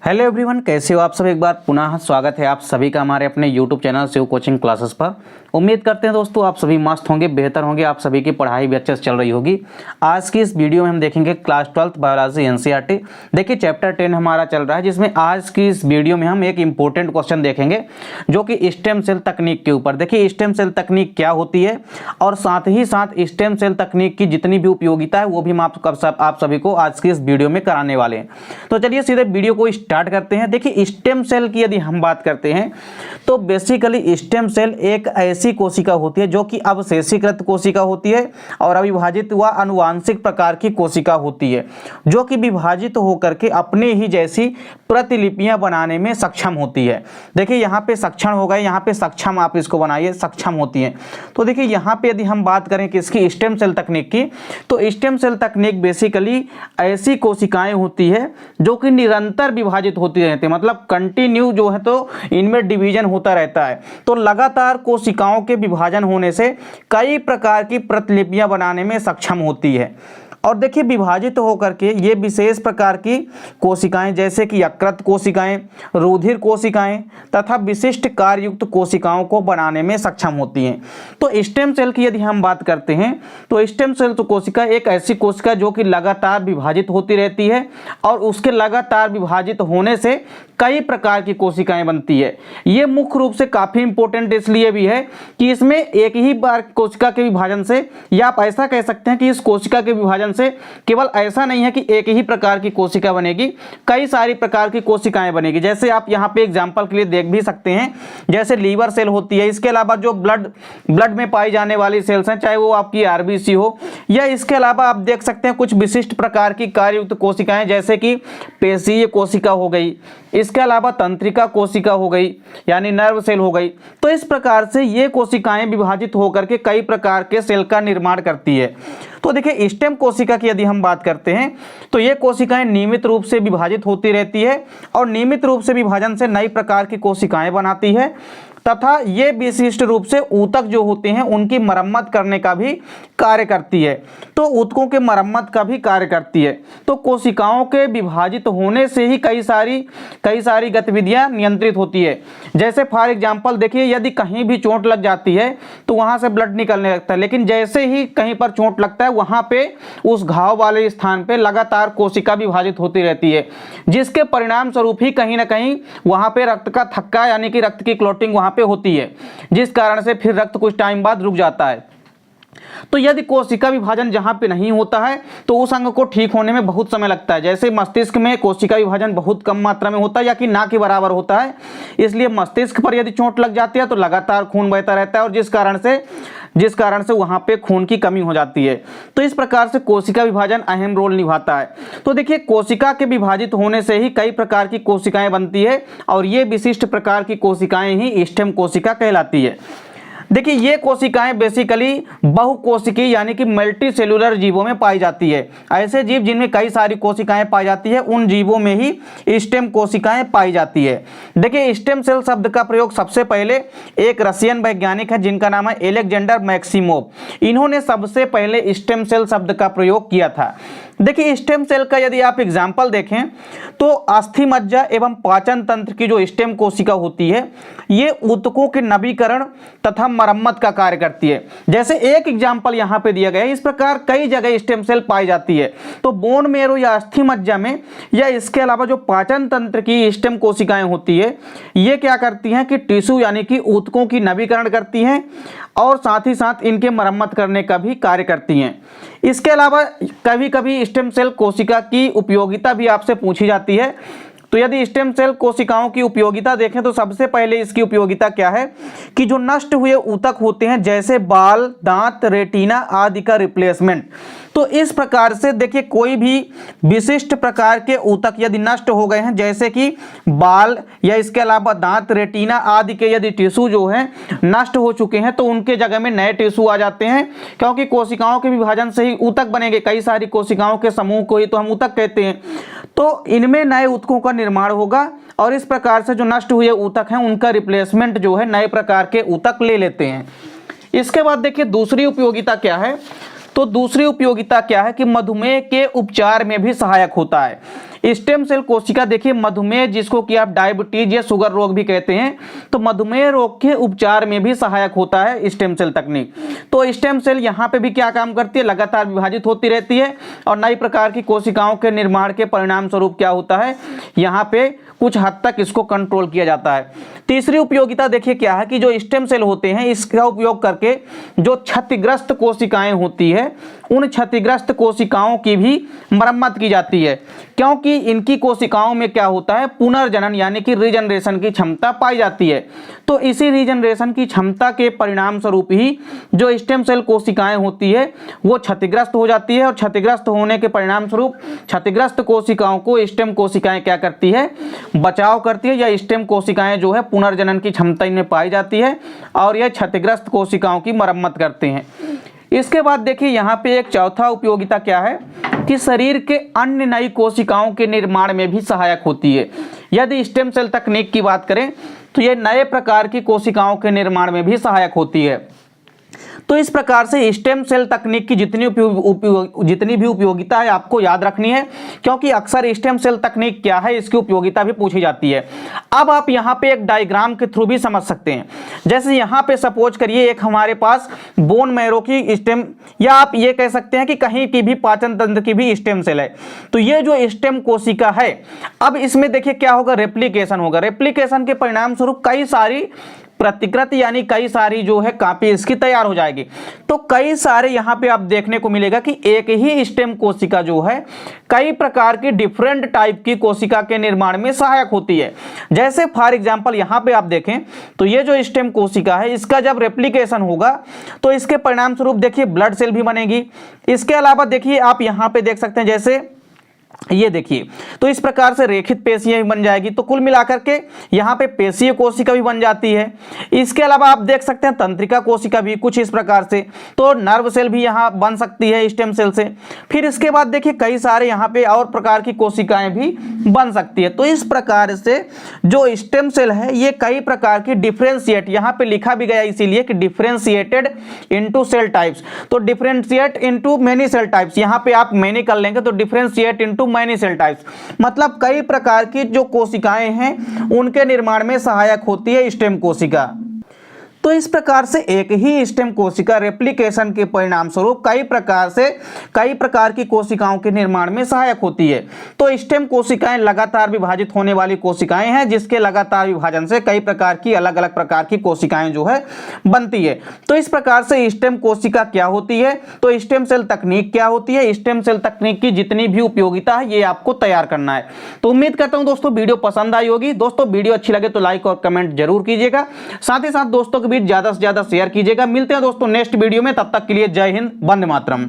Hello everyone, कैसे हो आप सब। एक बार पुनः स्वागत है आप सभी का हमारे अपने YouTube channel Shiv coaching classes पर। उम्मीद करते हैं दोस्तों आप सभी मस्त होंगे, बेहतर होंगे, आप सभी की पढ़ाई भी अच्छे से चल रही होगी। आज की इस वीडियो में हम देखेंगे क्लास 12th बायोलॉजी एनसीईआरटी। देखिए चैप्टर 10 हमारा चल रहा है, जिसमें आज की इस वीडियो में हम एक इंपॉर्टेंट क्वेश्चन देखेंगे जो कि स्टेम सेल तकनीक के ऊपर। देखिए स्टेम सेल तकनीक क्या होती है और साथ ही साथ स्टेम सेल तकनीक की जितनी भी उपयोगिता है वो भी हम आप सभी को आज की इस वीडियो में कराने वाले हैं। तो चलिए सीधे वीडियो को स्टार्ट करते हैं। देखिए स्टेम सेल की यदि हम बात करते हैं तो बेसिकली स्टेम सेल एक ऐसी कोशिका होती है जो कि अवशेषीकृत कोशिका होती है और अविभाजित व आनुवांशिक प्रकार की कोशिका होती है, जो कि विभाजित होकर के अपने ही जैसी प्रतिलिपियां बनाने में सक्षम होती है। देखिए यहाँ पे सक्षम हो गए, यहाँ पे सक्षम आप इसको बनाइए, सक्षम होती है। तो देखिए यहाँ पे यदि हम बात करें किसकी, स्टेम सेल तकनीक की, तो स्टेम सेल तकनीक बेसिकली ऐसी कोशिकाएं होती है जो कि निरंतर विभाजित होती रहती है, मतलब कंटिन्यू जो है तो इनमें डिवीजन होता रहता है। तो लगातार कोशिकाओं के विभाजन होने से कई प्रकार की प्रतिलिपियां बनाने में सक्षम होती है। और देखिए विभाजित होकर के ये विशेष प्रकार की कोशिकाएं जैसे कि यकृत कोशिकाएं, रुधिर कोशिकाएं तथा विशिष्ट कार्ययुक्त कोशिकाओं को बनाने में सक्षम होती हैं। तो स्टेम सेल की यदि हम बात करते हैं तो स्टेम सेल तो कोशिका एक ऐसी कोशिका जो कि लगातार विभाजित होती रहती है और उसके लगातार विभाजित होने से कई प्रकार की कोशिकाएं बनती है। ये मुख्य रूप से काफ़ी इंपॉर्टेंट इसलिए भी है कि इसमें एक ही बार कोशिका के विभाजन से, या आप ऐसा कह सकते हैं कि इस कोशिका के विभाजन से केवल ऐसा नहीं है कि एक ही प्रकार की कोशिका बनेगी, कई सारी प्रकार की कोशिकाएं बनेगी। जैसे आप यहाँ पे एग्जांपल के लिए देख भी सकते हैं, जैसे लीवर सेल होती है, इसके अलावा जो ब्लड में पाई जाने वाली सेल्स हैं, चाहे वो आपकी आरबीसी हो, या इसके अलावा आप देख सकते हैं कुछ विशिष्ट प्रकार की कार्ययुक्त कोशिकाएं जैसे कि पेशीय कोशिका हो गई, इसके अलावा तंत्रिका कोशिका हो गई यानी नर्व सेल हो गई। तो इस प्रकार से ये कोशिकाएं विभाजित होकर के कई प्रकार के सेल का निर्माण करती है। तो देखिए स्टेम कोशिका की यदि हम बात करते हैं तो ये कोशिकाएं नियमित रूप से विभाजित होती रहती है और नियमित रूप से विभाजन से नई प्रकार की कोशिकाएं बनाती है तथा ये विशिष्ट रूप से ऊतक जो होते हैं उनकी मरम्मत करने का भी कार्य करती है। तो ऊतकों के मरम्मत का भी कार्य करती है। तो कोशिकाओं के विभाजित होने से ही कई सारी गतिविधियां नियंत्रित होती है। जैसे फॉर एग्जांपल देखिए यदि कहीं भी चोट लग जाती है तो वहां से ब्लड निकलने लगता है, लेकिन जैसे ही कहीं पर चोट लगता है वहां पे उस घाव वाले स्थान पे लगातार कोशिका विभाजित होती रहती है, जिसके परिणाम स्वरूप ही कहीं ना कहीं वहां पे रक्त का थक्का यानी कि रक्त की क्लॉटिंग वहां पे होती है, जिस कारण से फिर रक्त कुछ टाइम बाद रुक जाता है। तो यदि कोशिका विभाजन जहां पे नहीं होता है तो उस अंग को ठीक होने में बहुत समय लगता है। जैसे मस्तिष्क में कोशिका विभाजन बहुत कम मात्रा में होता है या कि ना के बराबर होता है, इसलिए मस्तिष्क पर यदि चोट लग जाती है तो लगातार खून बहता रहता है और जिस कारण से वहां पे खून की कमी हो जाती है। तो इस प्रकार से कोशिका विभाजन अहम रोल निभाता है। तो देखिए कोशिका के विभाजित होने से ही कई प्रकार की कोशिकाएं बनती है और ये विशिष्ट प्रकार की कोशिकाएं ही स्टेम कोशिका कहलाती है। देखिए ये कोशिकाएं बेसिकली बहुकोशिकीय यानी कि मल्टी सेलुलर जीवों में पाई जाती है। ऐसे जीव जिनमें कई सारी कोशिकाएं पाई जाती है उन जीवों में ही स्टेम कोशिकाएं पाई जाती है। देखिए स्टेम सेल शब्द का प्रयोग सबसे पहले एक रशियन वैज्ञानिक है जिनका नाम है एलेक्जेंडर मैक्सिमोव, इन्होंने सबसे पहले स्टेम सेल शब्द का प्रयोग किया था। देखिए स्टेम सेल का यदि आप एग्जाम्पल देखें तो अस्थि मज्जा एवं पाचन तंत्र की जो स्टेम कोशिका होती है ये ऊतकों के नवीकरण तथा मरम्मत का कार्य करती है। जैसे एक एग्जाम्पल यहाँ पे दिया गया है, इस प्रकार कई जगह स्टेम सेल पाई जाती है। तो बोन मेरो या अस्थि मज्जा में या इसके अलावा जो पाचन तंत्र की स्टेम कोशिकाएं होती है ये क्या करती हैं कि टिश्यू यानी कि ऊतकों की नवीकरण करती हैं और साथ ही साथ इनके मरम्मत करने का भी कार्य करती हैं। इसके अलावा कभी कभी स्टेम सेल कोशिका की उपयोगिता भी आपसे पूछी जाती है। तो यदि स्टेम सेल कोशिकाओं की उपयोगिता देखें तो सबसे पहले इसकी उपयोगिता क्या है कि जो नष्ट हुए ऊतक होते हैं जैसे बाल, दांत, रेटिना आदि का रिप्लेसमेंट। तो इस प्रकार से देखिए कोई भी विशिष्ट प्रकार के ऊतक यदि नष्ट हो गए हैं जैसे कि बाल या इसके अलावा दांत, रेटिना आदि के यदि टिश्यू जो हैं नष्ट हो चुके हैं तो उनके जगह में नए टिश्यू आ जाते हैं, क्योंकि कोशिकाओं के विभाजन से ही ऊतक बनेंगे। कई सारी कोशिकाओं के समूह को ही तो हम ऊतक कहते हैं। तो इनमें नए ऊतकों का निर्माण होगा और इस प्रकार से जो नष्ट हुए ऊतक हैं उनका रिप्लेसमेंट जो है नए प्रकार के ऊतक ले लेते हैं। इसके बाद देखिए दूसरी उपयोगिता क्या है, तो दूसरी उपयोगिता क्या है कि मधुमेह के उपचार में भी सहायक होता है। स्टेम सेल कोशिका देखिए मधुमेह, जिसको कि आप डायबिटीज या शुगर रोग भी कहते हैं, तो मधुमेह रोग के उपचार में भी सहायक होता है स्टेम सेल तकनीक। तो स्टेम सेल यहाँ पे भी क्या काम करती है, लगातार विभाजित होती रहती है और नई प्रकार की कोशिकाओं के निर्माण के परिणाम स्वरूप क्या होता है, यहाँ पे कुछ हद तक इसको कंट्रोल किया जाता है। तीसरी उपयोगिता देखिए क्या है कि जो स्टेम सेल होते हैं इसका उपयोग करके जो क्षतिग्रस्त कोशिकाएं होती है उन क्षतिग्रस्त कोशिकाओं की भी मरम्मत की जाती है, क्योंकि इनकी कोशिकाओं में क्या होता है, पुनर्जनन यानी कि रीजनरेशन की क्षमता पाई जाती है। तो इसी रीजनरेशन की क्षमता के परिणाम स्वरूप ही जो स्टेम सेल कोशिकाएं होती है वो क्षतिग्रस्त हो जाती है और क्षतिग्रस्त होने के परिणाम स्वरूप क्षतिग्रस्त कोशिकाओं को स्टेम कोशिकाएं क्या करती है, बचाव करती है, या स्टेम कोशिकाएं जो है पुनर्जनन की क्षमता इनमें पाई जाती है और यह क्षतिग्रस्त कोशिकाओं की मरम्मत करते हैं। इसके बाद देखिए यहाँ पे एक चौथा उपयोगिता क्या है कि शरीर के अन्य नई कोशिकाओं के निर्माण में भी सहायक होती है। यदि स्टेम सेल तकनीक की बात करें तो ये नए प्रकार की कोशिकाओं के निर्माण में भी सहायक होती है। तो इस प्रकार से स्टेम सेल तकनीक की जितनी भी उपयोगिता है आपको याद रखनी है, क्योंकि अक्सर स्टेम सेल तकनीक क्या है इसकी उपयोगिता भी पूछी जाती है। अब आप यहाँ पे एक डायग्राम के थ्रू भी समझ सकते हैं। जैसे यहाँ पे सपोज करिए एक हमारे पास बोन मैरो की स्टेम, या आप ये कह सकते हैं कि कहीं की भी पाचन तंत्र की भी स्टेम सेल है। तो ये जो स्टेम कोशिका है, अब इसमें देखिए क्या होगा, रेप्लिकेशन होगा। रेप्लिकेशन के परिणाम स्वरूप कई सारी प्रतिकृति यानी कई सारी जो है कॉपी इसकी तैयार हो जाएगी। तो कई सारे यहाँ पे आप देखने को मिलेगा कि एक ही स्टेम कोशिका जो है कई प्रकार की डिफरेंट टाइप की कोशिका के निर्माण में सहायक होती है। जैसे फॉर एग्जांपल यहाँ पे आप देखें तो ये जो स्टेम कोशिका है इसका जब रेप्लिकेशन होगा तो इसके परिणाम स्वरूप देखिए ब्लड सेल भी बनेगी। इसके अलावा देखिए आप यहाँ पे देख सकते हैं, जैसे ये देखिए, तो इस प्रकार से रेखित पेशियां बन जाएगी। तो कुल मिलाकर के यहाँ पे पेशीय कोशिका भी बन जाती है। इसके अलावा आप देख सकते हैं तंत्रिका कोशिका भी कुछ इस प्रकार से, तो नर्व सेल भी यहाँ बन सकती है स्टेम सेल से। फिर इसके बाद देखिए कई सारे यहाँ पे और प्रकार की कोशिकाएं भी बन सकती है। तो इस प्रकार से जो स्टेम सेल है ये कई प्रकार की डिफ्रेंशिएट, यहाँ पे लिखा भी गया इसीलिए कि डिफ्रेंशिएटेड इंटू सेल टाइप्स। तो differentiate into many cell types, यहाँ पे आप मेनी कर लेंगे तो differentiate into many cell types, मतलब कई प्रकार की जो कोशिकाएं हैं उनके निर्माण में सहायक होती है स्टेम कोशिका। तो इस प्रकार से एक ही स्टेम कोशिका रेप्लिकेशन के परिणाम स्वरूप कई प्रकार की कोशिकाओं के निर्माण में सहायक होती है। तो स्टेम कोशिकाएं लगातार विभाजित होने वाली कोशिकाएं हैं, जिसके लगातार विभाजन से कई प्रकार की अलग अलग प्रकार की कोशिकाएं जो है बनती है। तो इस प्रकार से स्टेम कोशिका क्या होती है, तो स्टेम सेल तकनीक क्या होती है, स्टेम सेल तकनीक की जितनी भी उपयोगिता है ये आपको तैयार करना है। तो उम्मीद करता हूं दोस्तों वीडियो पसंद आई होगी। दोस्तों वीडियो अच्छी लगे तो लाइक और कमेंट जरूर कीजिएगा, साथ ही साथ दोस्तों के बीच ज्यादा से ज्यादा शेयर कीजिएगा। मिलते हैं दोस्तों नेक्स्ट वीडियो में, तब तक के लिए जय हिंद, वंदे मातरम।